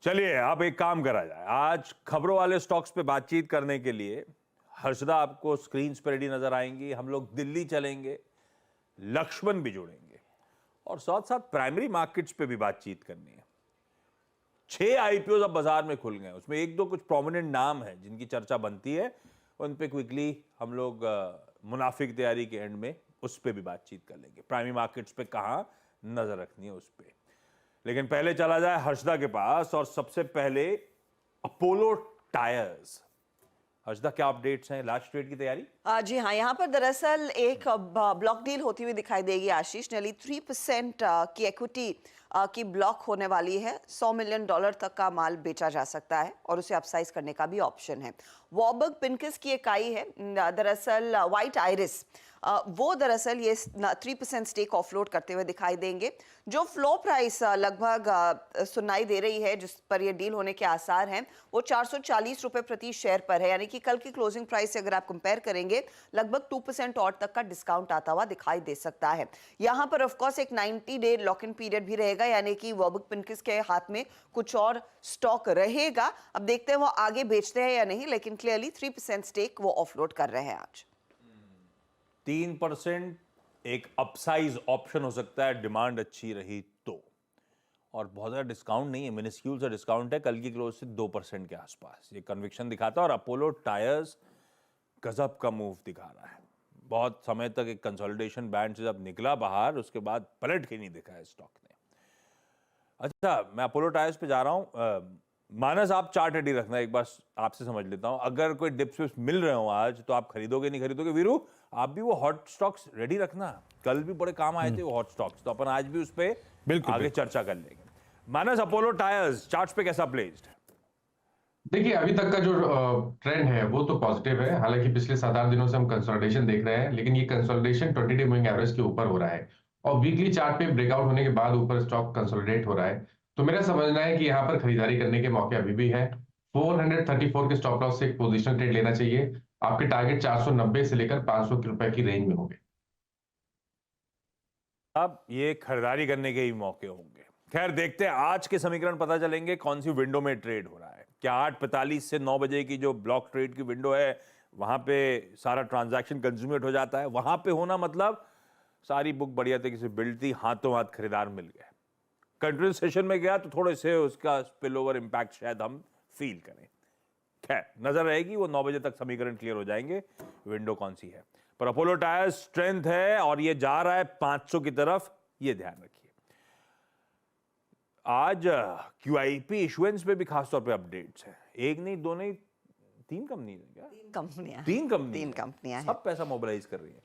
चलिए अब एक काम करा जाए। आज खबरों वाले स्टॉक्स पे बातचीत करने के लिए हर्षदा आपको स्क्रीन पे रेडी नजर आएंगी। हम लोग दिल्ली चलेंगे, लक्ष्मण भी जुड़ेंगे और साथ साथ प्राइमरी मार्केट्स पे भी बातचीत करनी है। 6 आईपीओ अब बाजार में खुल गए, उसमें एक दो कुछ प्रोमिनेंट नाम है जिनकी चर्चा बनती है, उन पे क्विकली हम लोग मुनाफिक तैयारी के एंड में उस पर भी बातचीत कर लेंगे। प्राइमरी मार्केट्स पे कहां नजर रखनी है उस पर। लेकिन पहले चला जाए हर्षदा के पास और सबसे पहले अपोलो टायर्स। हर्षदा, क्या अपडेट्स हैं? लास्ट ट्रेड की तैयारी? जी हाँ, यहाँ पर दरअसल एक ब्लॉक डील होती हुई दिखाई देगी आशीष। नेली 3% की इक्विटी की ब्लॉक होने वाली है। $100 मिलियन तक का माल बेचा जा सकता है और उसे अपसाइज करने का भी ऑप्शन है। वॉर्बर्ग पिंकस की इकाई है दरअसल व्हाइट आयरिस, वो दरअसल ये 3% स्टेक ऑफलोड करते हुए दिखाई देंगे। जो फ्लो प्राइस लगभग सुनाई दे रही है, जिस पर ये डील होने के आसार हैं, वो 440 रुपए प्रति शेयर पर है। यानी कि कल की क्लोजिंग प्राइस से अगर आप कंपेयर करेंगे, लगभग 2% और तक का डिस्काउंट आता हुआ दिखाई दे सकता है। यहाँ पर ऑफकोर्स एक 90 डे लॉक इन पीरियड भी रहेगा, यानी कि वॉर्बर्ग पिंकस के हाथ में कुछ और स्टॉक रहेगा। अब देखते हैं वो आगे बेचते हैं या नहीं, लेकिन क्लियरली 3% स्टेक वो ऑफलोड कर रहे हैं आज। 3% एक अपसाइज ऑप्शन हो सकता है, डिमांड अच्छी रही तो। और बहुत ज़्यादा डिस्काउंट नहीं है, मिनिस्क्यूल सा डिस्काउंट है, कल की क्लोज से 2% के आसपास ये कन्विक्शन दिखाता है। और अपोलो टायर्स गजब का मूव दिखा रहा है। बहुत समय तक एक कंसोलिडेशन बैंड से जब निकला बाहर, उसके बाद पलट के नहीं दिखा है स्टॉक ने। अच्छा, मैं अपोलो टायर्स पे जा रहा हूँ। मानस, आप चार्ट रेडी रखना, एक बार आपसे समझ लेता हूं। अगर कोई डिप्स विप्स मिल रहे हो आज तो आप खरीदोगे नहीं खरीदोगे? वीरू, आप भी वो हॉट स्टॉक्स रेडी रखना, कल भी बड़े काम आए थे वो हॉट स्टॉक्स, तो अपन आज भी उस पर आगे चर्चा कर लेंगे। मानस, अपोलो टायर्स चार्ट पे कैसा प्लेस्ड है? देखिए, अभी तक का जो ट्रेंड है वो तो पॉजिटिव है। हालांकि पिछले 7-8 दिनों से हम कंसोलिडेशन देख रहे हैं, लेकिन ये कंसोलिडेशन 20 डे मूविंग एवरेज के ऊपर हो रहा है और वीकली चार्ट पे ब्रेकआउट होने के बाद ऊपर स्टॉक कंसोलिडेट हो रहा है। तो मेरा समझना है कि यहाँ पर खरीदारी करने के मौके अभी भी है। 434 के स्टॉप लॉस से एक पोजिशनल ट्रेड लेना चाहिए। आपके टारगेट 490 से लेकर 500 रुपए की रेंज में होंगे। अब ये खरीदारी करने के ही मौके होंगे। खैर, देखते हैं आज के समीकरण पता चलेंगे कौन सी विंडो में ट्रेड हो रहा है। क्या 8:45 से 9 बजे की जो ब्लॉक ट्रेड की विंडो है, वहां पे सारा ट्रांजैक्शन कंज्यूमेट हो जाता है? वहां पे होना मतलब सारी बुक बढ़िया तरीके से बिल्ड थी, हाथों हाथ खरीदार मिल गए। कंट्रोल सेशन में गया तो थोड़े से उसका स्पिल ओवर इंपैक्ट शायद हम फील करें। खैर, नजर रहेगी, वो 9 बजे तक समीकरण क्लियर हो जाएंगे विंडो कौन सी है। पर अपोलो टायर्स स्ट्रेंथ है और ये जा रहा है 500 की तरफ, ये ध्यान रखिए। आज क्यूआईपी इशुएंस पे भी खासतौर पे अपडेट्स है। एक नहीं, दो नहीं, 3 कंपनीज हैं क्या? 3 कंपनियां हैं। सब पैसा मोबिलाइज कर रही है।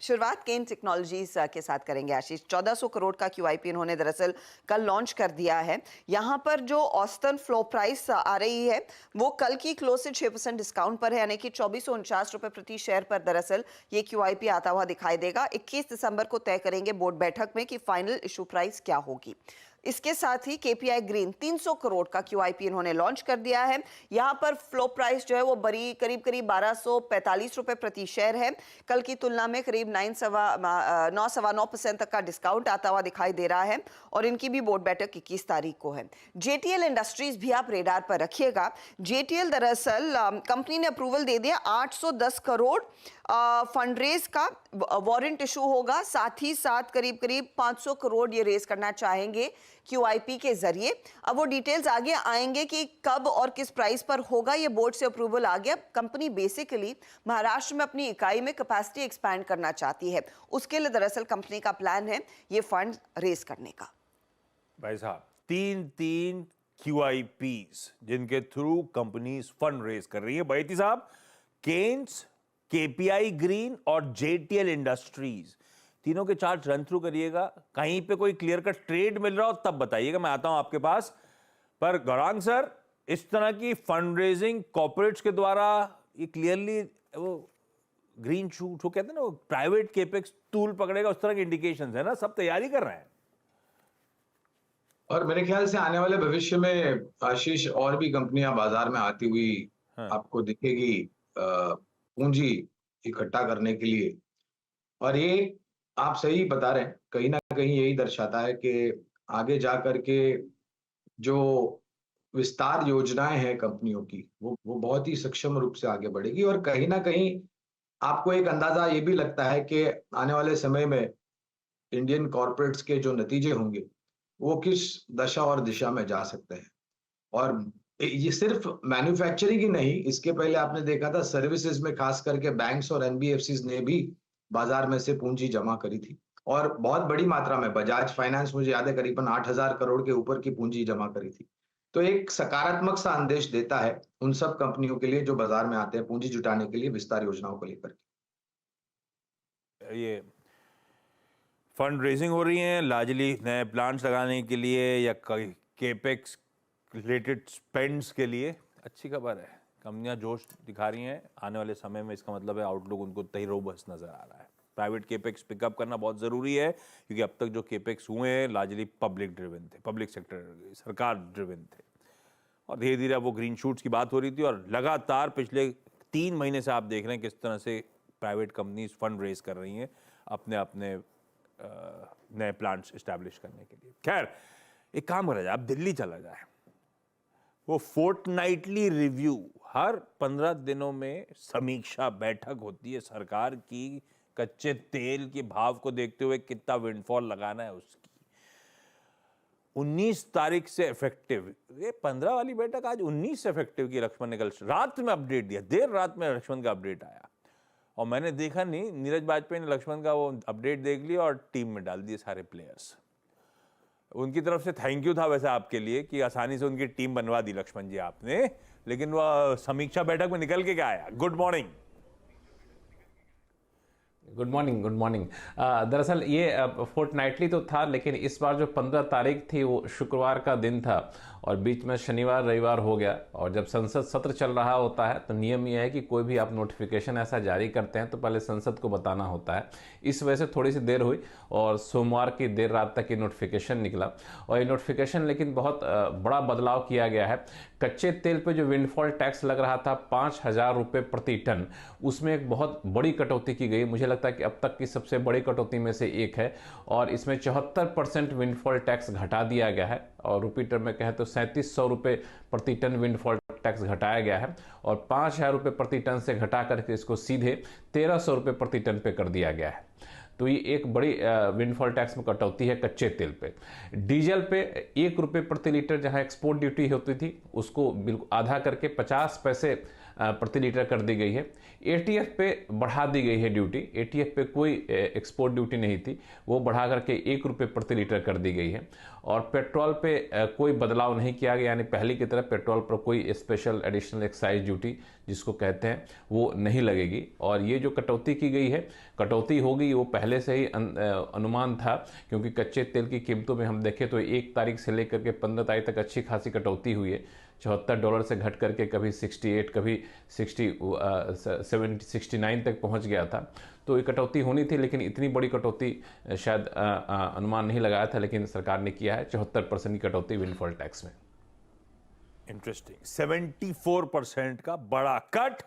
शुरुआत केन टेक्नोलॉजीज के साथ करेंगे आशीष। 1400 करोड़ का क्यूआईपी इन्होंने दरअसल कल लॉन्च कर दिया है। यहाँ पर जो औसतन फ्लो प्राइस आ रही है वो कल की क्लोज से 6% डिस्काउंट पर है, यानी कि 2449 रुपए प्रति शेयर पर दरअसल ये क्यूआईपी आता हुआ दिखाई देगा। 21 दिसंबर को तय करेंगे बोर्ड बैठक में कि फाइनल इशू प्राइस क्या होगी। इसके साथ ही केपीआई ग्रीन 300 करोड़ का क्यूआईपी इन्होंने लॉन्च कर दिया है। यहां पर फ्लो प्राइस जो है वो बड़ी करीब 1245 रुपए प्रति शेयर है। कल की तुलना में करीब 9.9% तक का डिस्काउंट आता हुआ दिखाई दे रहा है और इनकी भी बोर्ड बैठक 21 तारीख को है। जेटीएल इंडस्ट्रीज भी आप रेडार पर रखिएगा। जेटीएल दरअसल कंपनी ने अप्रूवल दे दिया 810 करोड़ फंड रेज का वारंट इशू होगा। साथ ही साथ करीब 500 करोड़ ये रेज करना चाहेंगे क्यूआईपी के जरिए। अब वो डिटेल्स आगे आएंगे कि कब और किस प्राइस पर होगा। ये बोर्ड से अप्रूवल आ गया। कंपनी बेसिकली महाराष्ट्र में अपनी इकाई में कैपेसिटी एक्सपैंड करना चाहती है। उसके लिए दरअसल कंपनी का प्लान है ये फंड रेज करने का। भाई साहब, 3 क्यूआईपीस जिनके थ्रू कंपनीज फंड रेज कर रही है। बैती साहब, केन्स, केपीआई ग्रीन और जेटीएल इंडस्ट्रीज, तीनों के चार्ट रन थ्रू करिएगा। कहीं पे कोई क्लियर कट ट्रेड मिल रहा हो तब बताइएगा, मैं आता हूं आपके पास। पर गौरांग सर, इस तरह की फंड रेजिंग कॉर्पोरेट्स के द्वारा ये क्लियरली वो ग्रीन शूट, वो कहते हैं ना, वो प्राइवेट केपेक्स टूल पकड़ेगा, उस तरह के इंडिकेशंस है ना, सब तैयारी कर रहे हैं। और मेरे ख्याल से आने वाले भविष्य में आशीष और भी कंपनियां बाजार में आती हुई आपको दिखेगी पूंजी इकट्ठा करने के लिए। और ये आप सही बता रहे हैं, कहीं ना कहीं यही दर्शाता है कि आगे जा करके जो विस्तार योजनाएं हैं कंपनियों की, वो बहुत ही सक्षम रूप से आगे बढ़ेगी और कहीं ना कहीं आपको एक अंदाजा ये भी लगता है कि आने वाले समय में इंडियन कॉर्पोरेट्स के जो नतीजे होंगे वो किस दशा और दिशा में जा सकते हैं। और ये सिर्फ मैन्युफैक्चरिंग ही नहीं, इसके पहले आपने देखा था सर्विसेज में खास करके बैंक्स और एनबीएफसीज ने भी बाजार में से पूंजी जमा करी थी और बहुत बड़ी मात्रा में बजाज फाइनेंस मुझे याद है करीबन 8,000 करोड़ के ऊपर की पूंजी जमा करी थी। तो एक सकारात्मक सा संदेश देता है उन सब कंपनियों के लिए जो बाजार में आते हैं पूंजी जुटाने के लिए विस्तार योजनाओं को लेकर। ये फंड रेजिंग हो रही है लार्जली नए प्लांट्स लगाने के लिए या केपेक्स रिलेटेड स्पेंड्स के लिए। अच्छी खबर है, कंपनियां जोश दिखा रही हैं आने वाले समय में, इसका मतलब है आउटलुक उनको तय रोबस्ट नजर आ रहा है। प्राइवेट केपेक्स पिकअप करना बहुत ज़रूरी है क्योंकि अब तक जो केपेक्स हुए हैं लार्जली पब्लिक ड्रिवन थे, पब्लिक सेक्टर सरकार ड्रिवन थे और धीरे धीरे अब वो ग्रीन शूट्स की बात हो रही थी और लगातार पिछले 3 महीने से आप देख रहे हैं किस तरह से प्राइवेट कंपनीज फंड रेज कर रही हैं अपने अपने नए प्लांट्स इस्टेब्लिश करने के लिए। खैर एक काम करा जाए, आप दिल्ली चला जाए, वो फोर्टनाइटली रिव्यू हर 15 दिनों में समीक्षा बैठक होती है सरकार की, कच्चे तेल के भाव को देखते हुए कितना विंडफॉल लगाना है उसकी। 19 तारीख से इफेक्टिव, ये 15 वाली बैठक आज 19 से इफेक्टिव की लक्ष्मण ने कल रात में अपडेट दिया, देर रात में लक्ष्मण का अपडेट आया और मैंने देखा नहीं, नीरज वाजपेयी ने लक्ष्मण का वो अपडेट देख लिया और टीम में डाल दिए सारे प्लेयर्स। उनकी तरफ से थैंक यू था वैसे आपके लिए कि आसानी से उनकी टीम बनवा दी लक्ष्मण जी आपने, लेकिन वह समीक्षा बैठक में निकल के क्या आया? Good morning. Good morning, good morning. दरअसल ये फोर्टनाइटली तो था, लेकिन इस बार जो 15 तारीख थी वो शुक्रवार का दिन था और बीच में शनिवार रविवार हो गया। और जब संसद सत्र चल रहा होता है तो नियम यह है कि कोई भी आप नोटिफिकेशन ऐसा जारी करते हैं तो पहले संसद को बताना होता है। इस वजह से थोड़ी सी देर हुई और सोमवार की देर रात तक ये नोटिफिकेशन निकला और ये नोटिफिकेशन लेकिन बहुत बड़ा बदलाव किया गया है। कच्चे तेल पे जो विंडफॉल टैक्स लग रहा था 5,000 रुपये प्रति टन, उसमें एक बहुत बड़ी कटौती की गई। मुझे लगता है कि अब तक की सबसे बड़ी कटौती में से एक है और इसमें 74% विंडफॉल टैक्स घटा दिया गया है और रुपये टर्म में कहें तो 3700 रुपये प्रति टन विंडफॉल टैक्स घटाया गया है और 5,000 रुपये प्रति टन से घटा करके इसको सीधे 1,300 रुपये प्रति टन पे कर दिया गया है। तो ये एक बड़ी विंडफॉल टैक्स में कटौती है कच्चे तेल पे। डीजल पे 1 रुपये प्रति लीटर जहां एक्सपोर्ट ड्यूटी होती थी उसको बिल्कुल आधा करके 50 पैसे प्रति लीटर कर दी गई है। एटीएफ पे बढ़ा दी गई है ड्यूटी, एटीएफ पे कोई एक्सपोर्ट ड्यूटी नहीं थी, वो बढ़ा करके 1 रुपये प्रति लीटर कर दी गई है। और पेट्रोल पे कोई बदलाव नहीं किया गया, यानी पहले की तरह पेट्रोल पर कोई स्पेशल एडिशनल एक्साइज ड्यूटी जिसको कहते हैं वो नहीं लगेगी। और ये जो कटौती की गई है, कटौती होगी वो पहले से ही अनुमान था, क्योंकि कच्चे तेल की कीमतों में हम देखें तो 1 तारीख से लेकर के 15 तारीख तक अच्छी खासी कटौती हुई है। $74 से घट करके कभी 68, कभी 69 तक पहुंच गया था। तो ये कटौती होनी थी, लेकिन इतनी बड़ी कटौती शायद अनुमान नहीं लगाया था, लेकिन सरकार ने किया है 74% की कटौती विंडफॉल टैक्स में। इंटरेस्टिंग, 74% का बड़ा कट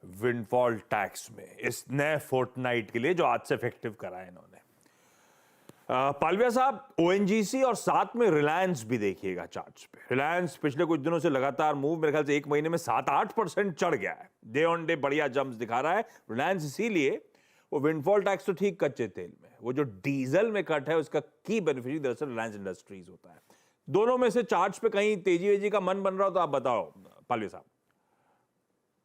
विंडफॉल टैक्स में इस नए फोर्टनाइट के लिए जो आज से इफेक्टिव करा है इन्होंने। पालविया साहब, ओएनजीसी और साथ में रिलायंस भी देखिएगा चार्ट्स पे। रिलायंस पिछले कुछ दिनों से लगातार मूव, मेरे ख्याल से 1 महीने में 7-8% चढ़ गया है, डे ऑन डे बढ़िया जंप्स दिखा रहा है रिलायंस। इसीलिए वो विंडफॉल टैक्स तो ठीक कच्चे तेल में, वो जो डीजल में कट है उसका की बेनिफिशियरी दरअसल रिलायंस इंडस्ट्रीज होता है। दोनों में से चार्ट्स पे कहीं तेजी वेजी का मन बन रहा हो तो आप बताओ पालविया साहब।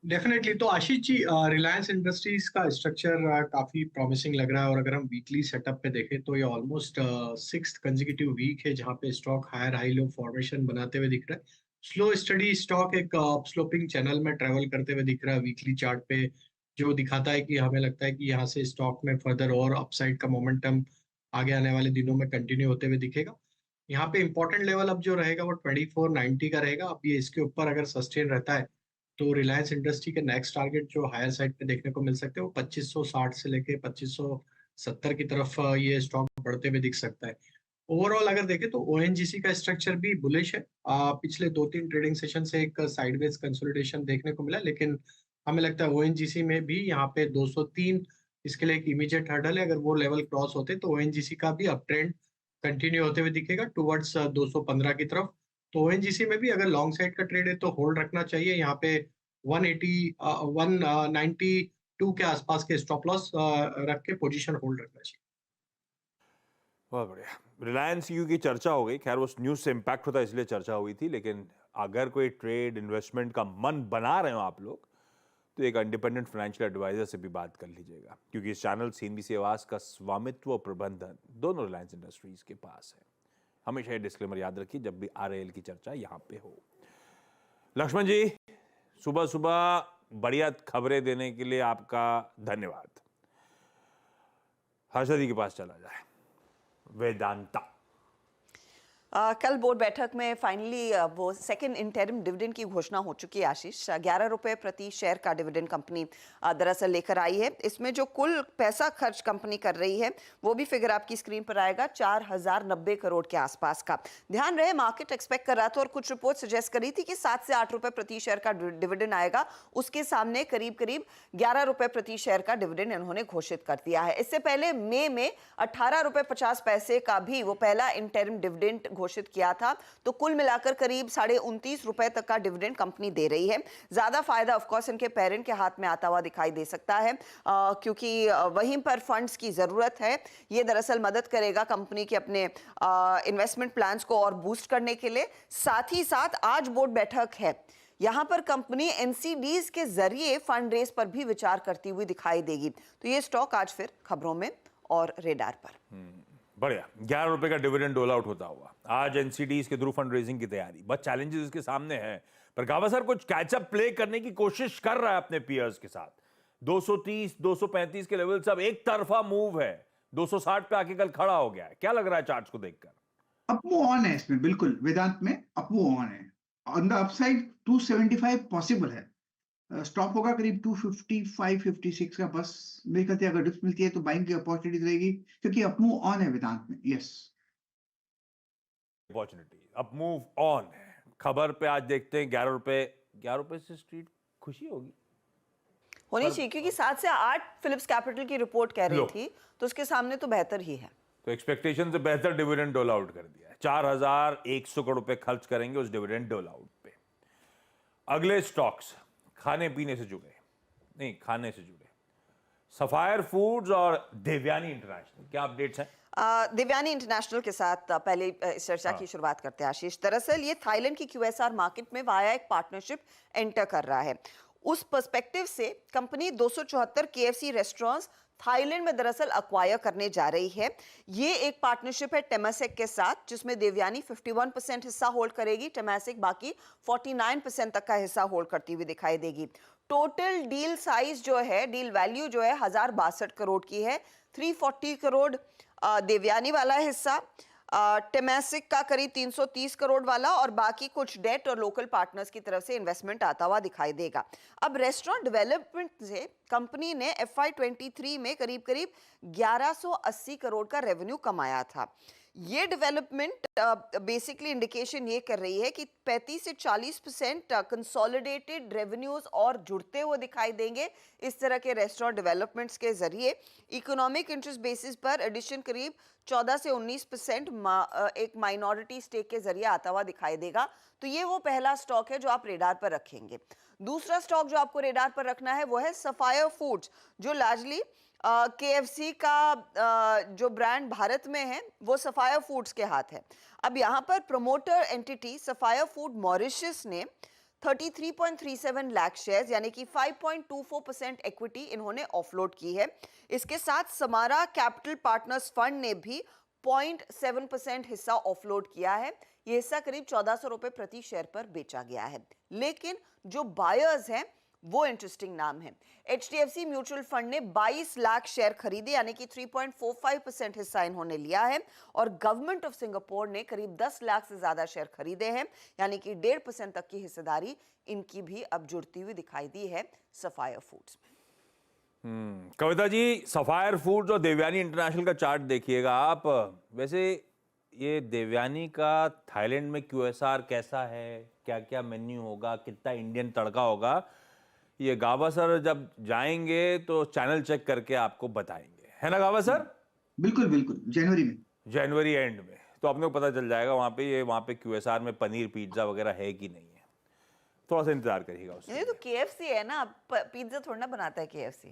डेफिनेटली। तो आशीष जी, रिलायंस इंडस्ट्रीज का स्ट्रक्चर काफी प्रॉमिसिंग लग रहा है और अगर हम वीकली सेटअप पे देखें तो ये ऑलमोस्ट 6th कंसेक्यूटिव वीक है जहां पे stock higher high low formation बनाते हुए दिख रहा है। स्लो स्टडी स्टॉक एक स्लोपिंग चैनल में ट्रेवल करते हुए दिख रहा है वीकली चार्ट पे, जो दिखाता है कि हमें लगता है कि यहाँ से स्टॉक में फर्दर और अपसाइड का मोमेंटम आगे आने वाले दिनों में कंटिन्यू होते हुए दिखेगा। यहाँ पे इंपॉर्टेंट लेवल अब जो रहेगा वो 2490 का रहेगा। अब ये इसके ऊपर अगर सस्टेन रहता है तो रिलायंस इंडस्ट्री के नेक्स्ट टारगेट जो हायर साइड पे देखने को मिल सकते हैं वो 2560 से लेके 2570 की तरफ ये स्टॉक बढ़ते हुए दिख सकता है। ओवरऑल अगर देखें तो ओएनजीसी का स्ट्रक्चर भी बुलिश है। पिछले 2-3 ट्रेडिंग सेशन से एक साइडवेज कंसोलिडेशन देखने को मिला, लेकिन हमें लगता है ओएनजीसी में भी यहाँ पे 203 इसके लिए एक इमीडिएट हर्डल है। अगर वो लेवल क्रॉस होते तो ओएनजीसी का भी अप ट्रेंड कंटिन्यू होते हुए दिखेगा टुवर्ड्स 215 की तरफ। तो ओएनजीसी में भी अगर लॉन्ग साइड का ट्रेड है तो होल्ड रखना चाहिए। यहाँ पे 192 के आसपास के स्टॉप लॉस रख के पोजीशन होल्ड रखना चाहिए। बहुत बढ़िया। रिलायंस की चर्चा हो गई, खैर उस न्यूज से इंपैक्ट होता है इसलिए चर्चा हुई थी, लेकिन अगर कोई ट्रेड इन्वेस्टमेंट का मन बना रहे हो आप लोग तो एक इंडिपेंडेंट फाइनेंशियल एडवाइजर से भी बात कर लीजिएगा, क्योंकि इस चैनल सीएनबीसी आवाज का स्वामित्व और प्रबंधन दोनों रिलायंस इंडस्ट्रीज के पास है। हमेशा ये डिस्क्लेमर याद रखिए जब भी आरएल की चर्चा यहां पे हो। लक्ष्मण जी, सुबह सुबह बढ़िया खबरें देने के लिए आपका धन्यवाद। हर्षदी के पास चला जाए। वेदांता कल बोर्ड बैठक में फाइनली वो सेकंड इंटरिम डिविडेंड की घोषणा हो चुकी है आशीष। 11 रुपए प्रति शेयर का डिविडेंड कंपनी दरअसल लेकर आई है। इसमें जो कुल पैसा खर्च कंपनी कर रही है वो भी फिगर आपकी स्क्रीन पर आएगा, 4090 करोड़ के आसपास का। ध्यान रहे मार्केट एक्सपेक्ट कर रहा था और कुछ रिपोर्ट सजेस्ट करी थी कि 7 से 8 रुपए प्रति शेयर का डिविडेंड आएगा। उसके सामने करीब करीब 11 रुपए प्रति शेयर का डिविडेंड इन्होंने घोषित कर दिया है। इससे पहले मई में 18 रुपए 50 पैसे का भी वो पहला इंटरिम डिविडेंड घोषित किया था। तो कुल मिलाकर करीब 29.5 रुपए तक का डिविडेंड कंपनी दे रही है। ज्यादा फायदा ऑफ कोर्स इनके पेरेंट के हाथ में आता हुआ दिखाई दे सकता है, क्योंकि वहीं पर फंड्स की जरूरत है। ये दरअसल मदद करेगा कंपनी के अपने इन्वेस्टमेंट प्लान्स को और बूस्ट करने के लिए। साथ ही साथ आज बोर्ड बैठक है, यहां पर कंपनी एनसीडीज के जरिए फंड रेस पर भी विचार करती हुई दिखाई देगी। तो ये स्टॉक आज फिर खबरों में और रेडार पर। बढ़िया, 11 रुपए का डिविडेंड डोल आउट होता हुआ आज एनसीडीज के थ्रू फंड रेजिंग की तैयारी। बस चैलेंजेस इसके सामने हैं, पर गावा सर कुछ कैचअप प्ले करने की कोशिश कर रहा है अपने पीयर्स के साथ। 230 235 के लेवल सब एक तरफा मूव है, 260 पे आके कल खड़ा हो गया है। क्या लग रहा है चार्ट्स को देखकर? अपमूव ऑन है इसमें, बिल्कुल वेदांत में अपमूव ऑन है। ऑन द अपसाइड 275 पॉसिबल है। स्टॉप होगा करीब 255 56 का। बस मेरे ख्याल से अगर डिप्स मिलती है तो बाइंग की अपॉर्चुनिटी रहेगी, क्योंकि अपमूव ऑन है वेदांत में। यस, अपॉर्चुनिटी अपमूव ऑन है। खबर पे आज देखते हैं 11 रुपए से स्ट्रीट खुशी होगी, होनी चाहिए, क्योंकि 7 से 8 फिलिप्स कैपिटल की रिपोर्ट कह रही थी, तो उसके सामने तो बेहतर ही है। तो एक्सपेक्टेशन से बेहतर डिविडेंड डोल आउट कर दिया है। 4100 करोड़ रुपए खर्च करेंगे उस डिविडेंड डोल आउट पे। अगले स्टॉक्स खाने पीने से जुड़े, नहीं खाने से जुड़े, सफायर फूड्स और देवयानी इंटरनेशनल, क्या अपडेट्स हैं? देवयानी इंटरनेशनल के साथ पहले इस चर्चा की शुरुआत करते हैं आशीष। दरअसल ये थाईलैंड की क्यूएसआर मार्केट में वाया एक पार्टनरशिप एंटर कर रहा है। उस पर्सपेक्टिव से कंपनी 274 केएफसी रेस्टोरेंट्स थाईलैंड में दरअसल अक्वायर करने जा रही है। ये एक पार्टनरशिप है टेमासेक के साथ, जिसमें देवयानी 51% हिस्सा होल्ड करेगी, टेमासेक बाकी 49% तक का हिस्सा होल्ड करती हुई दिखाई देगी। टोटल डील साइज जो है, डील वैल्यू जो है 1062 करोड़ की है। 340 करोड़ देवयानी वाला हिस्सा, टेमासेक का करीब 330 करोड़ वाला, और बाकी कुछ डेट और लोकल पार्टनर्स की तरफ से इन्वेस्टमेंट आता हुआ दिखाई देगा। अब रेस्टोरेंट डेवलपमेंट से कंपनी ने FY23 में करीब करीब 1180 करोड़ का रेवेन्यू कमाया था। ये डेवलपमेंट बेसिकली इंडिकेशन ये कर रही है कि 35 से 40% कंसोलिडेटेड रेवेन्यूज और जुड़ते हुए दिखाई देंगे इस तरह के रेस्टोरेंट डेवलपमेंट्स के जरिए। इकोनॉमिक इंटरेस्ट बेसिस पर एडिशन करीब 14 से 19% एक माइनॉरिटी स्टेक के जरिए आता हुआ दिखाई देगा। तो ये वो पहला स्टॉक है जो आप रेडार पर रखेंगे। दूसरा स्टॉक जो आपको रेडार पर रखना है वो है सफायर फूड्स, जो लार्जली KFC का जो ब्रांड भारत में है वो सफायर फूड्स के हाथ है। अब यहाँ पर promoter entity sapphire food Mauritius ने 33.37 लाख शेयर्स यानी कि 5.24% इक्विटी इन्होंने ऑफलोड की है। इसके साथ समारा कैपिटल पार्टनर्स फंड ने भी 0.7% हिस्सा ऑफलोड किया है। ये हिस्सा करीब 1400 रुपए प्रति शेयर पर बेचा गया है। लेकिन जो बायर्स हैं वो इंटरेस्टिंग नाम है। HDFC म्यूचुअल फंड ने 22 लाख शेयर खरीदे यानी कि 3.45% हिस्सा इन्होंने लिया है, और गवर्नमेंट ऑफ सिंगापुर ने करीब 10 लाख से ज्यादा शेयर खरीदे हैं यानी कि 1.5% तक की हिस्सेदारी इनकी भी अब जुड़ती हुई दिखाई दी है सफायर फूड्स में। कविता जी, सफायर फूड्स और देवयानी इंटरनेशनल का चार्ट देखिएगा आप। वैसे ये देवयानी का थाईलैंड में QSR कैसा है, क्या क्या मेन्यू होगा, कितना इंडियन तड़का होगा, ये गावा सर जब जाएंगे तो चैनल चेक करके आपको बताएंगे, है ना गावा सर? बिल्कुल बिल्कुल, जनवरी में, जनवरी एंड में। तो अपने को पता चल जाएगा वहाँ पे QSR में पनीर पिज्ज़ा वगैरह है कि नहीं है। थोड़ा सा इंतजार करिएगा उसके ये तो KFC है ना, पिज्जा थोड़ा ना बनाता है KFC।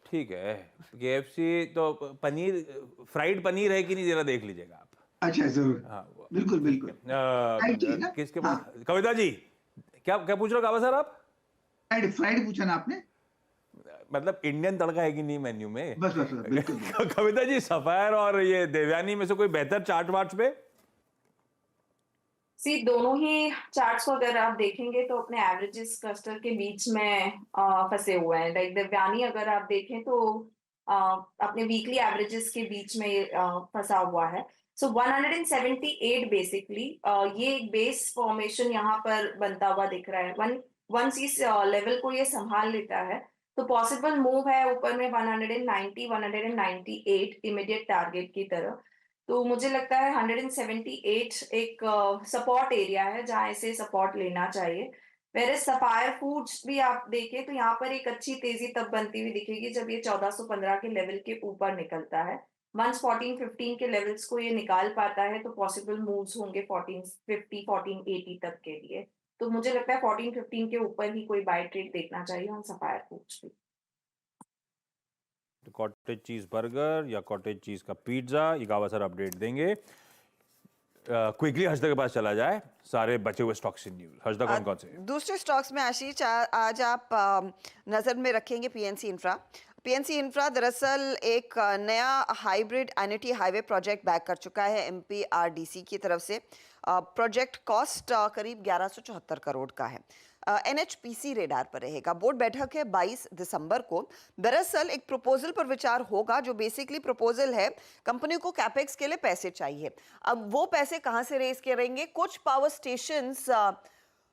ठीक है, KFC तो पनीर, फ्राइड पनीर है कि नहीं जरा देख लीजिएगा आप। अच्छा जरूर, हाँ बिल्कुल बिल्कुल। फ्राइड चाहिए ना? किसके हाँ, पास, कविता जी क्या क्या पूछ रहे हो काबा सर आप? फ्राइड पूछा ना आपने? मतलब इंडियन तड़का है कि नहीं मेन्यू में? बस बस बस, बिल्कुल बिल्कुल। कविता जी, सफायर और ये देवयानी में से कोई बेहतर चार्ट वार्ट पे? दोनों ही चार्ट्स को अगर आप देखेंगे तो अपने एवरेजेस क्लस्टर के बीच में फंसे हुए हैं। लाइक दिव्यानी अगर आप देखें तो अपने वीकली एवरेजेस के बीच में फंसा हुआ है। 178 बेसिकली ये एक बेस फॉर्मेशन यहाँ पर बनता हुआ दिख रहा है। वंस इस लेवल को ये संभाल लेता है तो पॉसिबल मूव है ऊपर में 190 198 इमीडिएट टारगेट की तरह। तो मुझे लगता है 178 एक सपोर्ट एरिया है जहां इसे सपोर्ट लेना चाहिए। वेरे सफायर फूड्स भी आप देखें तो यहाँ पर एक अच्छी तेजी तब बनती हुई दिखेगी जब ये 1415 के लेवल के ऊपर निकलता है। वंस 1415 के लेवल्स को ये निकाल पाता है तो पॉसिबल मूव्स होंगे 1450 1480 तक के लिए। तो मुझे लगता है 1415 के ऊपर ही कोई बाय ट्रेड देखना चाहिए ऑन सफायर फूड्स भी। कॉटेज चीज बर्गर या कॉटेज चीज का पिज्जा, ये काबा सर अपडेट देंगे। क्विकली हर्षदा के पास चला जाए, सारे बचे हुए स्टॉक्स इन न्यूज। हर्षदा कौन कौन से? दूसरे स्टॉक्स में आशीष आज आप नजर में रखेंगे PNC इंफ्रा। PNC इंफ्रा दरअसल एक नया hybrid annuity highway project back कर चुका है MPRDC की तरफ से। प्रोजेक्ट कॉस्ट करीब 1174 करोड़ का है। NHPC रेडार पर रहेगा। बोर्ड बैठक है 22 दिसंबर को। दरअसल एक प्रपोजल पर विचार होगा जो बेसिकली प्रपोजल है, कंपनी को कैपेक्स के लिए पैसे चाहिए। अब वो पैसे कहां से रेज करेंगे? कुछ पावर स्टेशंस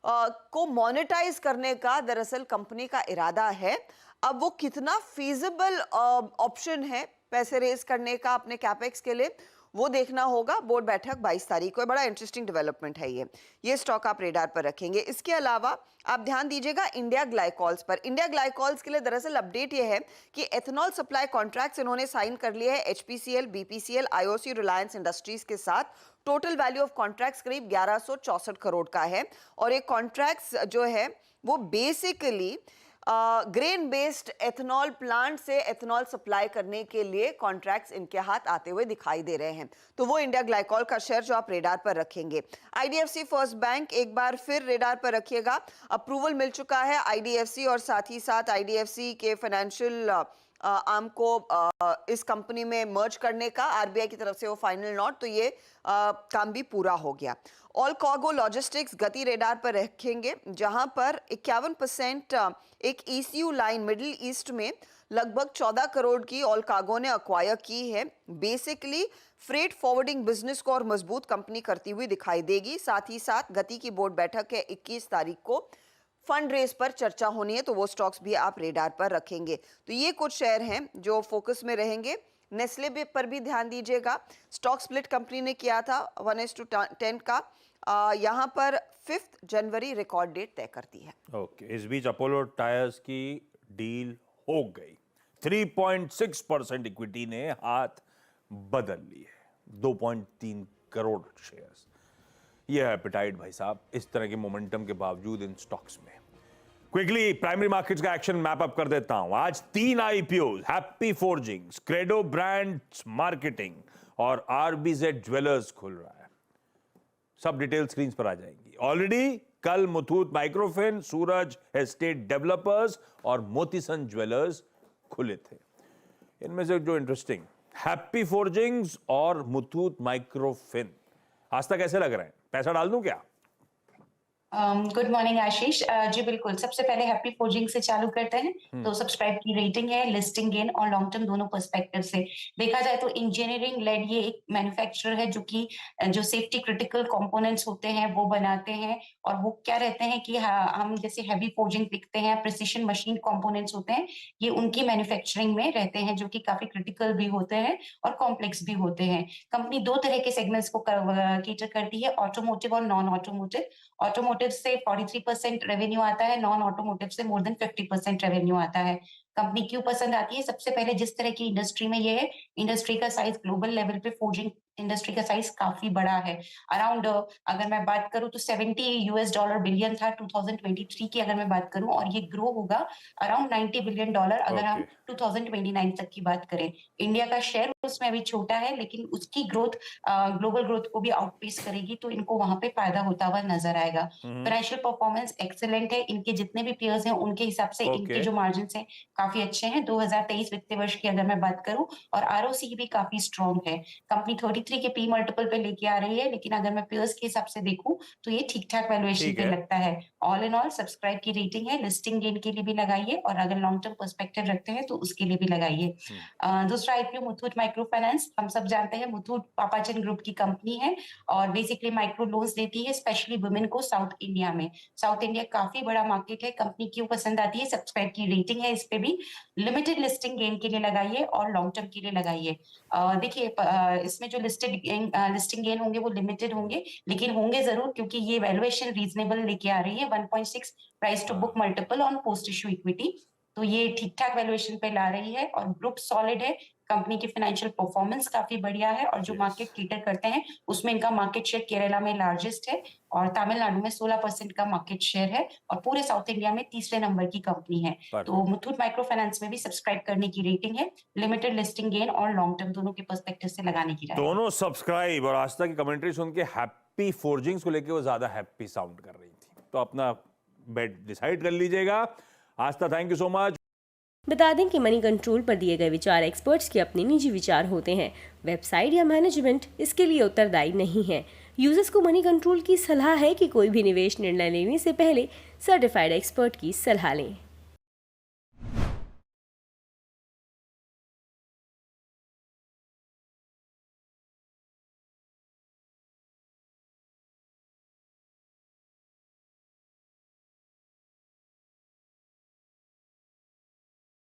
को मोनेटाइज करने का दरअसल कंपनी का इरादा है। अब वो कितना फीजिबल ऑप्शन है पैसे रेज करने का अपने कैपेक्स के लिए, वो देखना होगा। बोर्ड बैठक 22 तारीख को। बड़ा इंटरेस्टिंग डेवलपमेंट है ये स्टॉक आप रेडार पर रखेंगे। इसके अलावा आप ध्यान दीजिएगा इंडिया ग्लाइकॉल्स पर। इंडिया ग्लाइकॉल्स के लिए दरअसल अपडेट ये है कि एथेनॉल सप्लाई कॉन्ट्रैक्ट्स इन्होंने साइन कर लिए हैं HPCL, BPCL, IOC, Reliance industries के साथ। टोटल वैल्यू ऑफ कॉन्ट्रैक्ट्स करीब 1164 करोड़ का है। और ये कॉन्ट्रैक्ट्स जो है वो basically grain based ethanol plant से एथेनॉल सप्लाई करने के लिए कॉन्ट्रैक्ट्स इनके हाथ आते हुए दिखाई दे रहे हैं। तो वो इंडिया ग्लाइकॉल का शेयर जो आप रेडार पर रखेंगे। IDFC फर्स्ट बैंक एक बार फिर रेडार पर रखिएगा। अप्रूवल मिल चुका है IDFC और साथ ही साथ IDFC के फाइनेंशियल आर्म को इस कंपनी में मर्ज करने का RBI की तरफ से वो फाइनल नोट, तो ये काम भी पूरा हो गया। ऑल कार्गो लॉजिस्टिक्स गति रेडार पर रखेंगे, जहां पर 51% एक ECU लाइन मिडिल ईस्ट में लगभग 14 करोड़ की ऑल कार्गो ने अक्वायर की है। बेसिकली फ्रेट फॉरवर्डिंग बिजनेस को और मजबूत कंपनी करती हुई दिखाई देगी। साथ ही साथ गति की बोर्ड बैठक है 21 तारीख को। फंड रेस पर चर्चा होनी है, तो वो स्टॉक्स भी आप रेडार पर रखेंगे। तो ये कुछ शेयर हैं जो फोकस में रहेंगे। नेस्ले पर भी ध्यान दीजिएगा। स्टॉक स्प्लिट कंपनी ने किया था 1:10 का। यहाँ पर 5 जनवरी रिकॉर्ड डेट तय करती है। ओके, इस बीच अपोलो टायर्स की डील हो गई। 3.6% इक्विटी ने हाथ बदल ली है। 2.3 करोड़ शेयर्स। यह है एपेटाइट भाई साहब इस तरह के मोमेंटम के बावजूद इन स्टॉक्स में। क्विकली प्राइमरी मार्केट्स का एक्शन मैप अप कर देता हूं। आज 3 IPOs, happy forgings, credo brands marketing और RBZ ज्वेलर्स खुल रहा है। सब डिटेल स्क्रीन पर आ जाएंगी। ऑलरेडी कल मुथूट माइक्रोफिन, सूरज एस्टेट डेवलपर्स और मोतीसन ज्वेलर्स खुले थे। इनमें से जो इंटरेस्टिंग, हैप्पी फोर्जिंग्स और मुथूट माइक्रोफिन आज तक कैसे लग रहे हैं? पैसा डाल दूं क्या? गुड मॉर्निंग आशीष। जी बिल्कुल, सबसे पहले हैप्पी फोर्जिंग से चालू करते हैं। तो सब्सक्राइब की रेटिंग है, लिस्टिंग गेन और लॉन्ग टर्म दोनों पर्सपेक्टिव से देखा जाए तो इंजीनियरिंग लेड ये एक मैन्युफैक्चरर है जो कि जो सेफ्टी क्रिटिकल कंपोनेंट्स होते हैं वो बनाते हैं। और वो क्या रहते हैं कि हम जैसे हैवी फोर्जिंग देखते हैं, प्रिसिशन मशीन कंपोनेंट्स होते हैं, ये उनकी मैन्युफैक्चरिंग में रहते हैं जो कि काफी क्रिटिकल भी होते हैं और कॉम्प्लेक्स भी होते हैं। कंपनी 2 तरह के सेगमेंट्स को कैटर करती है, ऑटोमोटिव और नॉन ऑटोमोटिव। ऑटोमोटिव से 43% रेवेन्यू आता है, नॉन ऑटोमोटिव से मोर देन 50% रेवेन्यू आता है। कंपनी क्यों पसंद आती है? सबसे पहले जिस तरह की इंडस्ट्री में ये है, इंडस्ट्री का साइज ग्लोबल लेवल पे फोर्जिंग इंडस्ट्री का साइज काफी बड़ा है। अराउंड अगर मैं बात करूं तो $70 बिलियन था 2023 की, अगर मैं बात करूं, और ये ग्रो होगा अराउंड $90 बिलियन अगर हम 2029 तक की बात करें। इंडिया का शेयर उसमें अभी छोटा है, लेकिन उसकी ग्रोथ ग्लोबल ग्रोथ को भी आउटपेस करेगी, तो इनको वहां पे फायदा होता हुआ नजर आएगा। फाइनेंशियल परफॉर्मेंस एक्सेलेंट है, इनके जितने भी पेयर्स हैं उनके हिसाब से इनके जो मार्जिन है काफी अच्छे हैं। 2023 वित्तीय वर्ष की अगर मैं बात करूं, और आरओसी भी काफी स्ट्रॉन्ग है। कंपनी 33 के पी मल्टीपल पे लेके आ रही है, लेकिन अगर मैं पेयर्स के हिसाब से देखूं तो ये ठीक ठाक वैल्यूएशन पे लगता है। ऑल इन ऑल सब्सक्राइब की रेटिंग है, लिस्टिंग गेन के लिए भी लगाइए, और अगर लॉन्ग टर्म पर्सपेक्टिव रखते हैं तो उसके लिए भी लगाइए। दूसरा आईपीओ मुथूट माइक्रो फाइनेंस, हम सब जानते हैं मुथूट पापाचन ग्रुप की कंपनी है और बेसिकली माइक्रो लोन्स देती है स्पेशली वुमेन को साउथ इंडिया में। साउथ इंडिया काफी बड़ा मार्केट है, कंपनी क्यों पसंद आती है, सब्सक्राइब की रेटिंग है, इस पे भी लिमिटेड लिस्टिंग गेन के लिए लगाइए और लॉन्ग टर्म के लिए लगाइए। देखिए इसमें जो लिस्टिंग गेन होंगे वो लिमिटेड होंगे, लेकिन होंगे जरूर, क्योंकि ये वैल्यूएशन रीजनेबल लेके आ रही है। 1.6 price to book multiple on post issue equity, तो ये ठीक ठाक वैल्यूएशन पे ला रही है और ग्रुप सॉलिड है। कंपनी की फाइनेंशियल परफॉर्मेंस काफी बढ़िया है और जो मार्केट कैटर करते हैं उसमें इनका मार्केट शेयर केरला में लार्जेस्ट है और तमिलनाडु में 16% का मार्केट शेयर है और पूरे साउथ इंडिया में तीसरे नंबर की कंपनी है। तो मुथूट माइक्रो फाइनेंस में भी सब्सक्राइब करने की रेटिंग है, लिमिटेड लिस्टिंग गेन और लॉन्ग टर्म दोनों के पर्सपेक्टिव से लगाने की राय है। दोनों सब्सक्राइब, और आस्था की कमेंट्री सुन के हैप्पी फोर्जिंग्स को लेके वो ज्यादा हैप्पी साउंड कर रही थी, तो अपना बेट डिसाइड कर लीजिएगा। आस्था, थैंक यू सो मच। बता दें कि मनी कंट्रोल पर दिए गए विचार एक्सपर्ट्स के अपने निजी विचार होते हैं। वेबसाइट या मैनेजमेंट इसके लिए उत्तरदायी नहीं है। यूजर्स को मनी कंट्रोल की सलाह है कि कोई भी निवेश निर्णय लेने से पहले सर्टिफाइड एक्सपर्ट की सलाह लें।